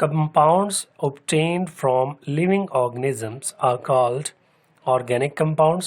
Compounds obtained from living organisms are called organic compounds,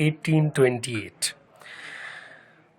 1828।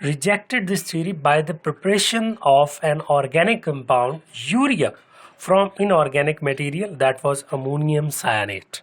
rejected this theory by the preparation of an organic compound urea from inorganic material that was ammonium cyanate.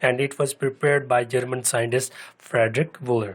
and it was prepared by German scientist Friedrich Wöhler.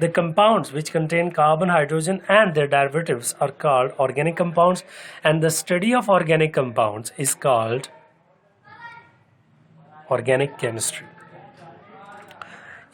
The compounds which contain carbon, hydrogen and their derivatives are called organic compounds, and the study of organic compounds is called organic chemistry.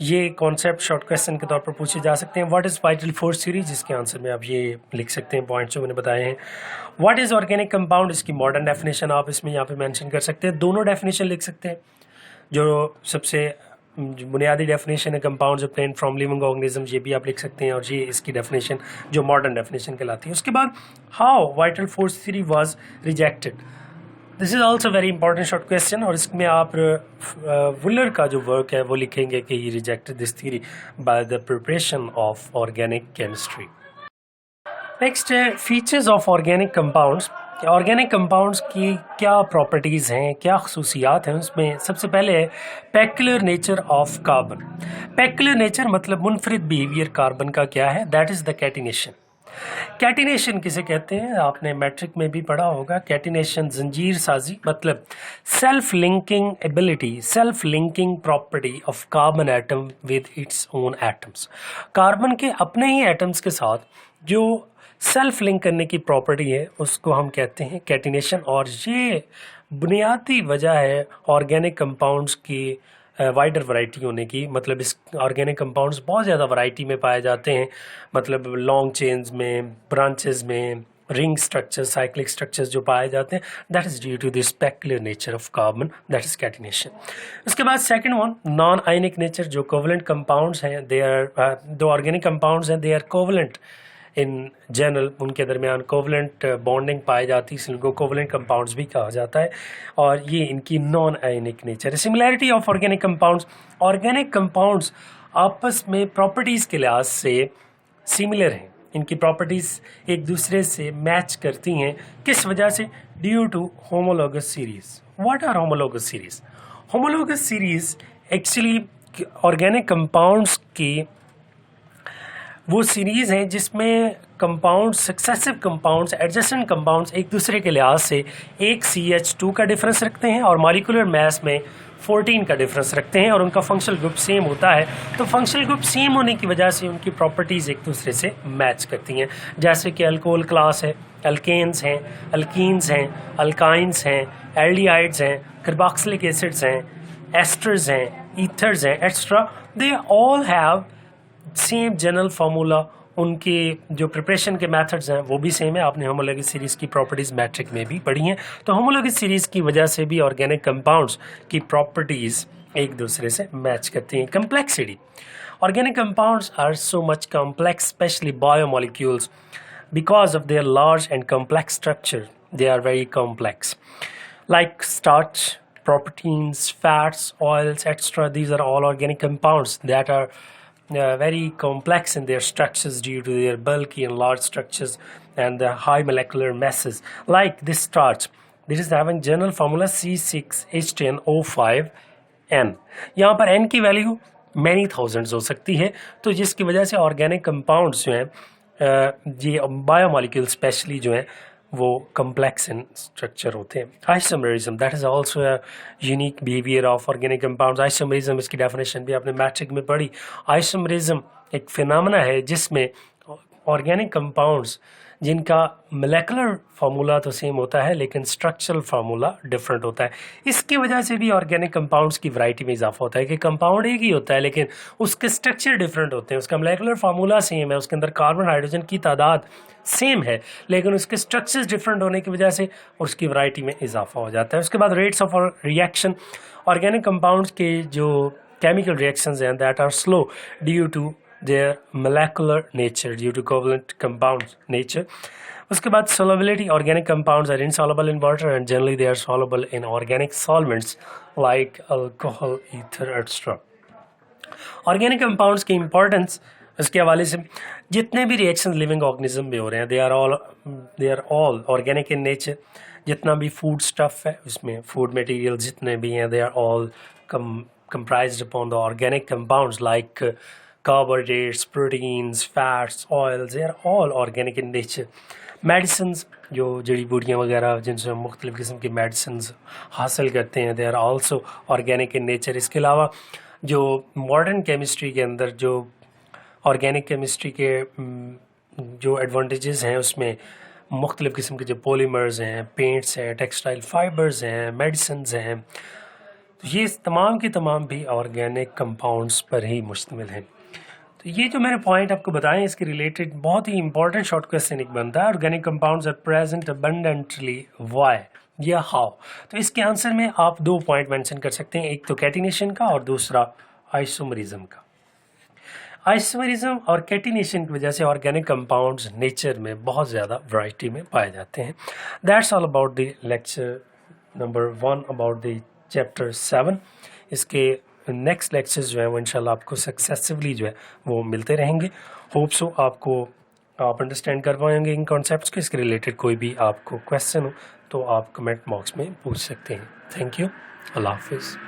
یہ concept short question کے طور پر پوچھے جا سکتے ہیں. What is vital force theory, جس کے answer میں آپ یہ لکھ سکتے ہیں پوائنٹس جو میں نے بتائے ہیں. واٹ از آرگینک کمپاؤنڈ, اس کی ماڈرن ڈیفینیشن آپ اس میں یہاں پہ مینشن کر سکتے ہیں. دونوں ڈیفینیشن لکھ سکتے ہیں. جو سب سے بنیادی ڈیفینیشن ہے compounds obtained from living organisms, یہ بھی آپ لکھ سکتے ہیں, اور یہ اس کی ڈیفینیشن جو ماڈرن ڈیفینیشن کہلاتی ہے. اس کے بعد how vital force theory was rejected, this is also very important short question, اور اس میں آپ وولر کا جو ورک ہے وہ لکھیں گے کہ he rejected this theory by the preparation of organic chemistry. Next ہے features of organic compounds. Organic compounds کی کیا پراپرٹیز ہیں, کیا خصوصیات ہیں. اس میں سب سے پہلے ہے peculiar nature of carbon. Peculiar nature مطلب منفرد بیہیویئر کاربن کا کیا ہے, دیٹ از دا کیٹینیشن. کیٹینیشن کسے کہتے ہیں, آپ نے میٹرک میں بھی پڑھا ہوگا. کیٹینیشن زنجیر سازی, مطلب self linking ability, self linking property of carbon atom with its own atoms. Carbon کے اپنے ہی ایٹمس کے ساتھ جو سیلف لنک کرنے کی پراپرٹی ہے اس کو ہم کہتے ہیں کیٹینیشن, اور یہ بنیادی وجہ ہے آرگینک کمپاؤنڈس کی وائڈر ورائٹی ہونے کی. مطلب اس آرگینک کمپاؤنڈس بہت زیادہ ورائٹی میں پائے جاتے ہیں, مطلب لانگ چینز میں, برانچز میں, رنگ سٹرکچر, سائیکلک سٹرکچرز جو پائے جاتے ہیں, that is due to this peculiar nature of carbon, that is catenation. اس کے بعد second one non ionic nature. جو کوولنٹ کمپاؤنڈس ہیں دے آر, جو آرگینک کمپاؤنڈس ہیں دے آر کوولنٹ ان جنرل, ان کے درمیان کوولنٹ بانڈنگ پائی جاتی ہے, اس لیے ان کو کوولنٹ کمپاؤنڈز بھی کہا جاتا ہے, اور یہ ان کی نان آئنک نیچر ہے. Similarity of organic compounds, organic compounds آپس میں پراپرٹیز کے لحاظ سے سملر ہیں, ان کی پراپرٹیز ایک دوسرے سے میچ کرتی ہیں. کس وجہ سے, due to homologous series. What are homologous series? Homologous series actually organic compounds کی وہ سیریز ہیں جس میں compound successive compounds, adjacent compounds ایک دوسرے کے لحاظ سے ایک CH2 کا ڈفرینس رکھتے ہیں اور مالیکولر میس میں 14 کا ڈفرینس رکھتے ہیں, اور ان کا فنکشنل گروپ سیم ہوتا ہے. تو فنکشنل گروپ سیم ہونے کی وجہ سے ان کی پراپرٹیز ایک دوسرے سے میچ کرتی ہیں, جیسے کہ الکول کلاس ہے, الکینز ہیں, الکینز ہیں, الکائنز ہیں, ایلڈیہائڈز ہیں, کارباکسلک ایسڈز ہیں, ایسٹرز ہیں, ایتھرز ہیں, etcetera. They all have same general formula. ان کی جو پریپریشن کے میتھڈز ہیں وہ بھی سیم ہے. آپ نے ہومولوگس سیریز کی پراپرٹیز میٹرک میں بھی پڑھی ہیں. تو ہومولوگس سیریز کی وجہ سے بھی آرگینک کمپاؤنڈز کی پراپرٹیز ایک دوسرے سے میچ کرتی ہیں. Complexity, organic compounds are so much complex, especially biomolecules, because of their large and complex structure. They are very complex, like starch, proteins, fats, oils, etc. These are all organic compounds that are very complex in their structures due to their bulky and large structures and the high molecular masses. Like this starch, this is having general formula C6H10O5N. یہاں پر N کی value many thousands ہو سکتی ہے, تو جس کی وجہ سے organic compounds جو ہیں یہ بایو مالیکول اسپیشلی جو ہیں وہ کمپلیکس ان اسٹرکچر ہوتے ہیں. Isomerism, that is also a unique behaviour of organic compounds. Isomerism, اس کی ڈیفینیشن بھی آپ نے میٹرک میں پڑھی. آئسومرزم ایک فینامنا ہے جس میں آرگینک کمپاؤنڈز جن کا ملیکولر فارمولا تو سیم ہوتا ہے لیکن اسٹرکچرل فارمولا ڈفرینٹ ہوتا ہے. اس کی وجہ سے بھی آرگینک کمپاؤنڈز کی ورائٹی میں اضافہ ہوتا ہے کہ کمپاؤنڈ ایک ہی ہوتا ہے لیکن اس کے اسٹرکچر ڈفرینٹ ہوتے ہیں, اس کا ملیکولر فارمولا سیم ہے, اس کے اندر کاربن ہائیڈروجن کی تعداد سیم ہے لیکن اس کے اسٹرکچرز ڈفرینٹ ہونے کی وجہ سے اس کی ورائٹی میں اضافہ ہو جاتا ہے. اس کے بعد rates of reaction, organic compounds کے جو کیمیکل ریئیکشنز ہیں that are slow due to their molecular nature, due to covalent compound nature. اس کے بعد solubility, organic compounds are insoluble in water and generally they are soluble in organic solvents like alcohol, ether, etc. Organic compounds کی importance اس کے حوالے سے جتنے بھی reaction living organism میں ہو رہے ہیں they are all organic in nature. جتنا بھی فوڈ اسٹف ہے اس میں فوڈ مٹیریل جتنے بھی ہیں they are all comprised upon the organic compounds like carbohydrates, proteins, fats, oils, they are all organic in nature. Medicines, جو جڑی بوٹیاں وغیرہ جن سے ہم مختلف قسم کی میڈیسنز حاصل کرتے ہیں they are also organic in nature. اس کے علاوہ جو ماڈرن کیمسٹری کے اندر جو آرگینک کیمسٹری کے جو ایڈوانٹیجز ہیں اس میں مختلف قسم کے جو پولیمرز ہیں, پینٹس ہیں, ٹیکسٹائل فائبرز ہیں, میڈیسنز ہیں, تو یہ تمام کے تمام بھی آرگینک کمپاؤنڈس پر ہی مشتمل ہیں. تو یہ جو میں نے پوائنٹ آپ کو بتائیں اس کے ریلیٹڈ بہت ہی امپورٹنٹ شارٹ کویسچن ایک بنتا ہے. Organic compounds are present abundantly why یا ہاؤ. تو اس کے آنسر میں آپ 2 پوائنٹ مینشن کر سکتے ہیں, ایک تو کیٹینیشن کا اور دوسرا آئسومرزم کا. آئسومرزم اور کیٹینیشن کی وجہ سے آرگینک کمپاؤنڈز نیچر میں بہت زیادہ ورائٹی میں پائے جاتے ہیں. That's all about the lecture number 1 about the chapter 7. اس کے نیکسٹ لیکچرز جو ہیں وہ انشاءاللہ آپ کو سکسیسفلی جو ہے وہ ملتے رہیں گے. ہوپ سو آپ انڈرسٹینڈ کر پائیں گے ان کانسیپٹس کے. اس کے ریلیٹڈ کوئی بھی آپ کو کویسچن ہو تو آپ کمنٹ باکس میں پوچھ سکتے ہیں. Thank you. اللہ حافظ.